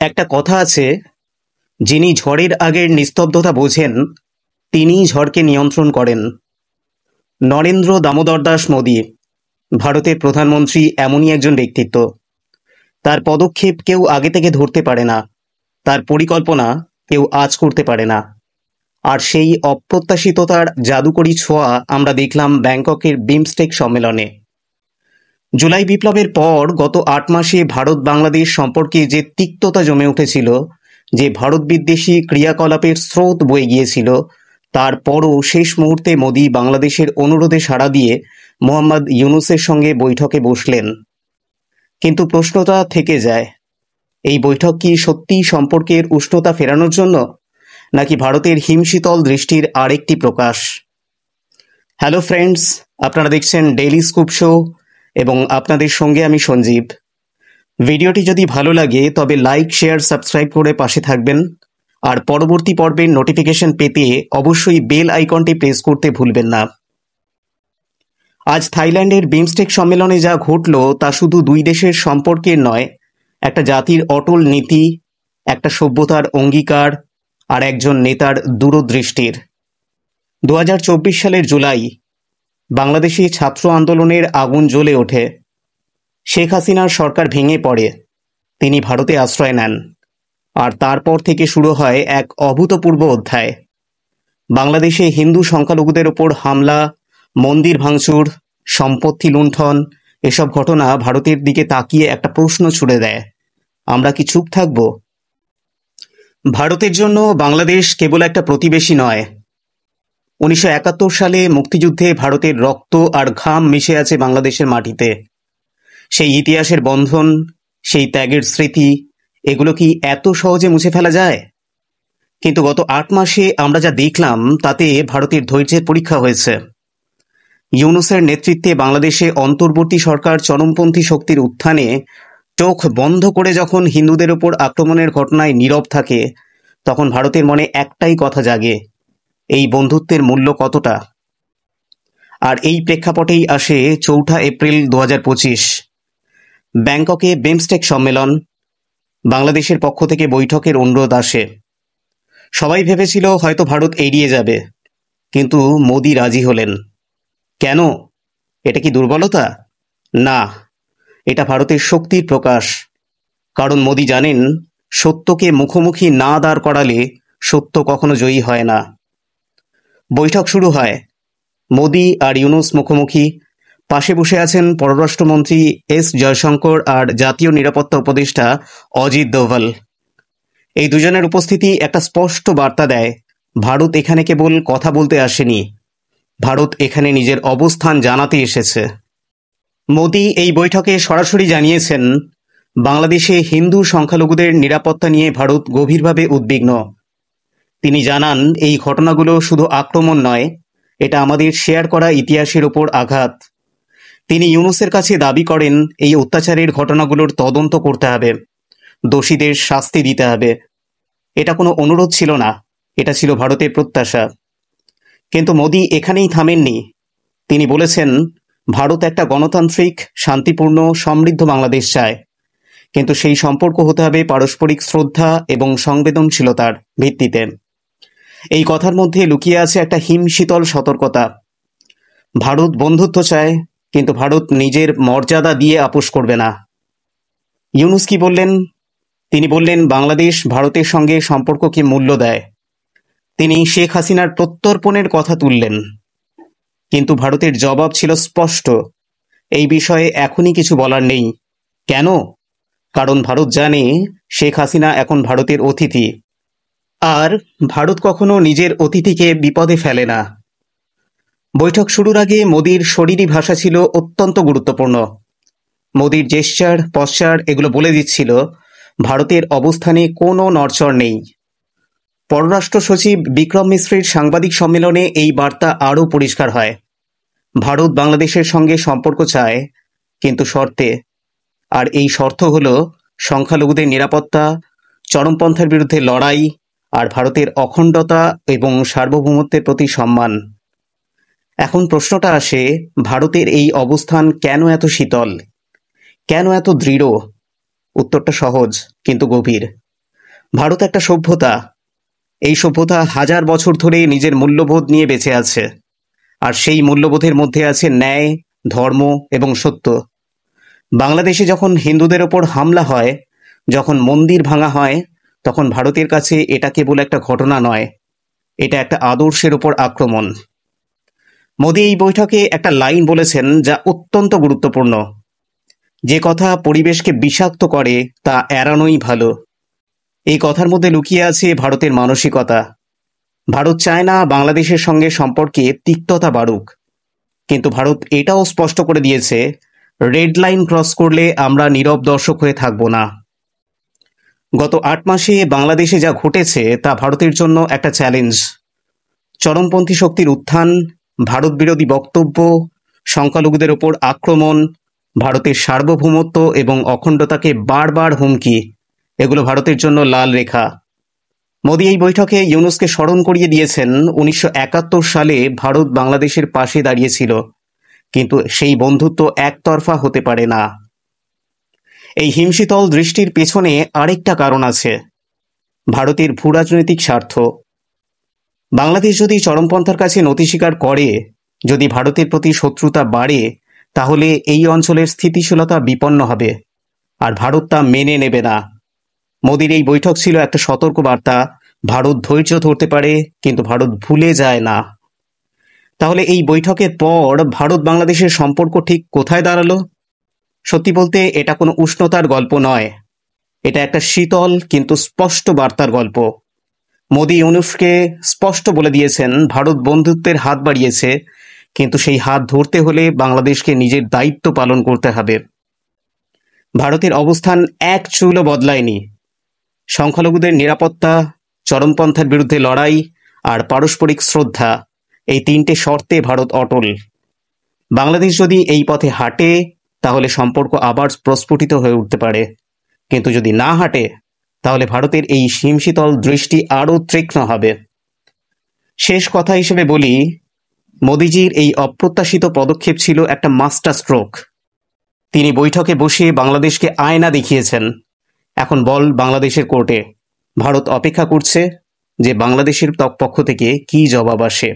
একটা কথা আছে, যিনি ঝড়ের আগের নিস্তব্ধতা বোঝেন তিনিই ঝড়কে নিয়ন্ত্রণ করেন। নরেন্দ্র দামোদর দাস মোদী ভারতের প্রধানমন্ত্রী এমনই একজন ব্যক্তিত্ব। তার পদক্ষেপ কেউ আগে থেকে ধরতে পারে না, তার পরিকল্পনা কেউ আজ করতে পারে না। আর সেই অপ্রত্যাশিততার জাদুকরী ছোঁয়া আমরা দেখলাম ব্যাংককের বিমস্টেক সম্মেলনে। জুলাই বিপ্লবের পর গত ৮ মাসে ভারত বাংলাদেশ সম্পর্কে যে তিক্ততা জমে উঠেছিল, যে ভারত বিদ্বেষী ক্রিয়াকলাপের স্রোত বয়ে গিয়েছিল, তারপরও শেষ মুহূর্তে মোদী বাংলাদেশের অনুরোধে সাড়া দিয়ে মোহাম্মদ ইউনূসের সঙ্গে বৈঠকে বসলেন। কিন্তু প্রশ্নটা থেকে যায়, এই বৈঠক কি সত্যিই সম্পর্কের উষ্ণতা ফেরানোর জন্য, নাকি ভারতের হিমশীতল দৃষ্টির আরেকটি প্রকাশ? হ্যালো ফ্রেন্ডস, আপনারা দেখছেন ডেইলি স্কুপ শো এবং আপনাদের সঙ্গে আমি সঞ্জীব। ভিডিওটি যদি ভালো লাগে তবে লাইক, শেয়ার, সাবস্ক্রাইব করে পাশে থাকবেন। আর পরবর্তী পর্বের নোটিফিকেশন পেতে অবশ্যই বেল আইকনটি প্রেস করতে ভুলবেন না। আজ থাইল্যান্ডের বিমস্টেক সম্মেলনে যা ঘটল তা শুধু দুই দেশের সম্পর্কের নয়, একটা জাতির অটল নীতি, একটা সভ্যতার অঙ্গীকার আর একজন নেতার দূরদৃষ্টির। 2024 সালের জুলাই বাংলাদেশে ছাত্র আন্দোলনের আগুন জ্বলে ওঠে। শেখ হাসিনার সরকার ভেঙে পড়ে, তিনি ভারতে আশ্রয় নেন, আর তারপর থেকে শুরু হয় এক অভূতপূর্ব অধ্যায়। বাংলাদেশে হিন্দু সংখ্যালঘুদের ওপর হামলা, মন্দির ভাঙচুর, সম্পত্তি লুণ্ঠন, এসব ঘটনা ভারতের দিকে তাকিয়ে একটা প্রশ্ন ছুড়ে দেয়, আমরা কি চুপ থাকব? ভারতের জন্য বাংলাদেশ কেবল একটা প্রতিবেশী নয়। 1971 সালে মুক্তিযুদ্ধে ভারতের রক্ত আর ঘাম মিশে আছে বাংলাদেশের মাটিতে। সেই ইতিহাসের বন্ধন, সেই ত্যাগের স্মৃতি, এগুলো কি এত সহজে মুছে ফেলা যায়? কিন্তু গত ৮ মাসে আমরা যা দেখলাম তাতে ভারতের ধৈর্যের পরীক্ষা হয়েছে। ইউনূসের নেতৃত্বে বাংলাদেশে অন্তর্বর্তী সরকার চরমপন্থী শক্তির উত্থানে চোখ বন্ধ করে যখন হিন্দুদের ওপর আক্রমণের ঘটনায় নীরব থাকে, তখন ভারতের মনে একটাই কথা জাগে, এই বন্ধুত্বের মূল্য কতটা? আর এই প্রেক্ষাপটেই আসে ৪ঠা এপ্রিল ২০২৫ ব্যাংককে বিমস্টেক সম্মেলন। বাংলাদেশের পক্ষ থেকে বৈঠকের অনুরোধ আসে। সবাই ভেবেছিল হয়তো ভারত এড়িয়ে যাবে, কিন্তু মোদী রাজি হলেন। কেন? এটা কি দুর্বলতা? না, এটা ভারতের শক্তির প্রকাশ। কারণ মোদী জানেন, সত্যকে মুখোমুখি না দাঁড় করালে সত্য কখনো জয়ী হয় না। বৈঠক শুরু হয়, মোদী আর ইউনূস মুখোমুখি। পাশে বসে আছেন পররাষ্ট্রমন্ত্রী এস জয়শঙ্কর আর জাতীয় নিরাপত্তা উপদেষ্টা অজিত দোভাল। এই দুজনের উপস্থিতি একটা স্পষ্ট বার্তা দেয়, ভারত এখানে কেবল কথা বলতে আসেনি, ভারত এখানে নিজের অবস্থান জানাতে এসেছে। মোদী এই বৈঠকে সরাসরি জানিয়েছেন, বাংলাদেশে হিন্দু সংখ্যালঘুদের নিরাপত্তা নিয়ে ভারত গভীরভাবে উদ্বিগ্ন। তিনি জানান, এই ঘটনাগুলো শুধু আক্রমণ নয়, এটা আমাদের শেয়ার করা ইতিহাসের ওপর আঘাত। তিনি ইউনূসের কাছে দাবি করেন, এই অত্যাচারের ঘটনাগুলোর তদন্ত করতে হবে, দোষীদের শাস্তি দিতে হবে। এটা কোনো অনুরোধ ছিল না, এটা ছিল ভারতের প্রত্যাশা। কিন্তু মোদী এখানেই থামেননি। তিনি বলেছেন, ভারত একটা গণতান্ত্রিক, শান্তিপূর্ণ, সমৃদ্ধ বাংলাদেশ চায়, কিন্তু সেই সম্পর্ক হতে হবে পারস্পরিক শ্রদ্ধা এবং সংবেদনশীলতার ভিত্তিতে। এই কথার মধ্যে লুকিয়ে আছে একটা হিমশীতল সতর্কতা। ভারত বন্ধুত্ব চায়, কিন্তু ভারত নিজের মর্যাদা দিয়ে আপোস করবে না। ইউনূস কি বললেন? তিনি বললেন, বাংলাদেশ ভারতের সঙ্গে সম্পর্ককে মূল্য দেয়। তিনি শেখ হাসিনার প্রত্যর্পণের কথা তুললেন, কিন্তু ভারতের জবাব ছিল স্পষ্ট, এই বিষয়ে এখনই কিছু বলার নেই। কেন? কারণ ভারত জানে শেখ হাসিনা এখন ভারতের অতিথি, আর ভারত কখনো নিজের অতিথিকে বিপদে ফেলে না। বৈঠক শুরুর আগে মোদীর শরীরী ভাষা ছিল অত্যন্ত গুরুত্বপূর্ণ। মোদীর জেস্চার, পশ্চার এগুলো বলে দিচ্ছিল, ভারতের অবস্থানে কোনো নড়চড় নেই। পররাষ্ট্র সচিব বিক্রম মিশ্রের সাংবাদিক সম্মেলনে এই বার্তা আরও পরিষ্কার হয়। ভারত বাংলাদেশের সঙ্গে সম্পর্ক চায়, কিন্তু শর্তে। আর এই শর্ত হল সংখ্যালঘুদের নিরাপত্তা, চরমপন্থার বিরুদ্ধে লড়াই, আর ভারতের অখণ্ডতা এবং সার্বভৌমত্বের প্রতি সম্মান। এখন প্রশ্নটা আসে, ভারতের এই অবস্থান কেন এত শীতল, কেন এত দৃঢ়? উত্তরটা সহজ কিন্তু গভীর। ভারত একটা সভ্যতা। এই সভ্যতা হাজার বছর ধরে নিজের মূল্যবোধ নিয়ে বেঁচে আছে, আর সেই মূল্যবোধের মধ্যে আছে ন্যায়, ধর্ম এবং সত্য। বাংলাদেশে যখন হিন্দুদের ওপর হামলা হয়, যখন মন্দির ভাঙা হয়, তখন ভারতের কাছে এটা কেবল একটা ঘটনা নয়, এটা একটা আদর্শের ওপর আক্রমণ। মোদী এই বৈঠকে একটা লাইন বলেছেন যা অত্যন্ত গুরুত্বপূর্ণ। যে কথা পরিবেশকে বিষাক্ত করে তা এড়ানোই ভালো। এই কথার মধ্যে লুকিয়ে আছে ভারতের মানসিকতা। ভারত চায় না বাংলাদেশের সঙ্গে সম্পর্কে তিক্ততা বাড়ুক, কিন্তু ভারত এটাও স্পষ্ট করে দিয়েছে, রেড লাইন ক্রস করলে আমরা নীরব দর্শক হয়ে থাকব না। গত ৮ মাসে বাংলাদেশে যা ঘটেছে তা ভারতের জন্য একটা চ্যালেঞ্জ। চরমপন্থী শক্তির উত্থান, ভারত বিরোধী বক্তব্য, সংখ্যালঘুদের ওপর আক্রমণ, ভারতের সার্বভৌমত্ব এবং অখণ্ডতাকে বারবার হুমকি, এগুলো ভারতের জন্য লাল রেখা। মোদী এই বৈঠকে ইউনুসকে স্মরণ করিয়ে দিয়েছেন ১৯৭১ সালে ভারত বাংলাদেশের পাশে দাঁড়িয়েছিল, কিন্তু সেই বন্ধুত্ব একতরফা হতে পারে না। এই হিমশীতল দৃষ্টির পেছনে আরেকটা কারণ আছে, ভারতের ভূরাজনৈতিক স্বার্থ। বাংলাদেশ যদি চরমপন্থার কাছে নতি স্বীকার করে, যদি ভারতের প্রতি শত্রুতা বাড়ে, তাহলে এই অঞ্চলের স্থিতিশীলতা বিপন্ন হবে, আর ভারত তা মেনে নেবে না। মোদীর এই বৈঠক ছিল একটা সতর্ক বার্তা, ভারত ধৈর্য ধরতে পারে, কিন্তু ভারত ভুলে যায় না। তাহলে এই বৈঠকের পর ভারত বাংলাদেশের সম্পর্ক ঠিক কোথায় দাঁড়ালো? সত্যি বলতে এটা কোনো উষ্ণতার গল্প নয়, এটা একটা শীতল কিন্তু স্পষ্ট বার্তার গল্প। মোদী ইউনুসকে স্পষ্ট বলে দিয়েছেন, ভারত বন্ধুত্বের হাত বাড়িয়েছে, কিন্তু সেই হাত ধরতে হলে বাংলাদেশকে নিজের দায়িত্ব পালন করতে হবে। ভারতের অবস্থান এক চুলও বদলায়নি। সংখ্যালঘুদের নিরাপত্তা, চরমপন্থার বিরুদ্ধে লড়াই আর পারস্পরিক শ্রদ্ধা, এই ৩টে শর্তে ভারত অটল। বাংলাদেশ যদি এই পথে হাঁটে, তাহলে সম্পর্ক আবার প্রস্ফুটিত হয়ে উঠতে পারে, কিন্তু যদি না হাঁটে, তাহলে ভারতের এই হিমশীতল দৃষ্টি আরও তীক্ষ্ণ হবে। শেষ কথা হিসেবে বলি, মোদিজির এই অপ্রত্যাশিত পদক্ষেপ ছিল একটা মাস্টার স্ট্রোক। তিনি বৈঠকে বসে বাংলাদেশকে আয়না দেখিয়েছেন, এখন বল বাংলাদেশের কোর্টে। ভারত অপেক্ষা করছে যে বাংলাদেশের পক্ষ থেকে কী জবাব আসে।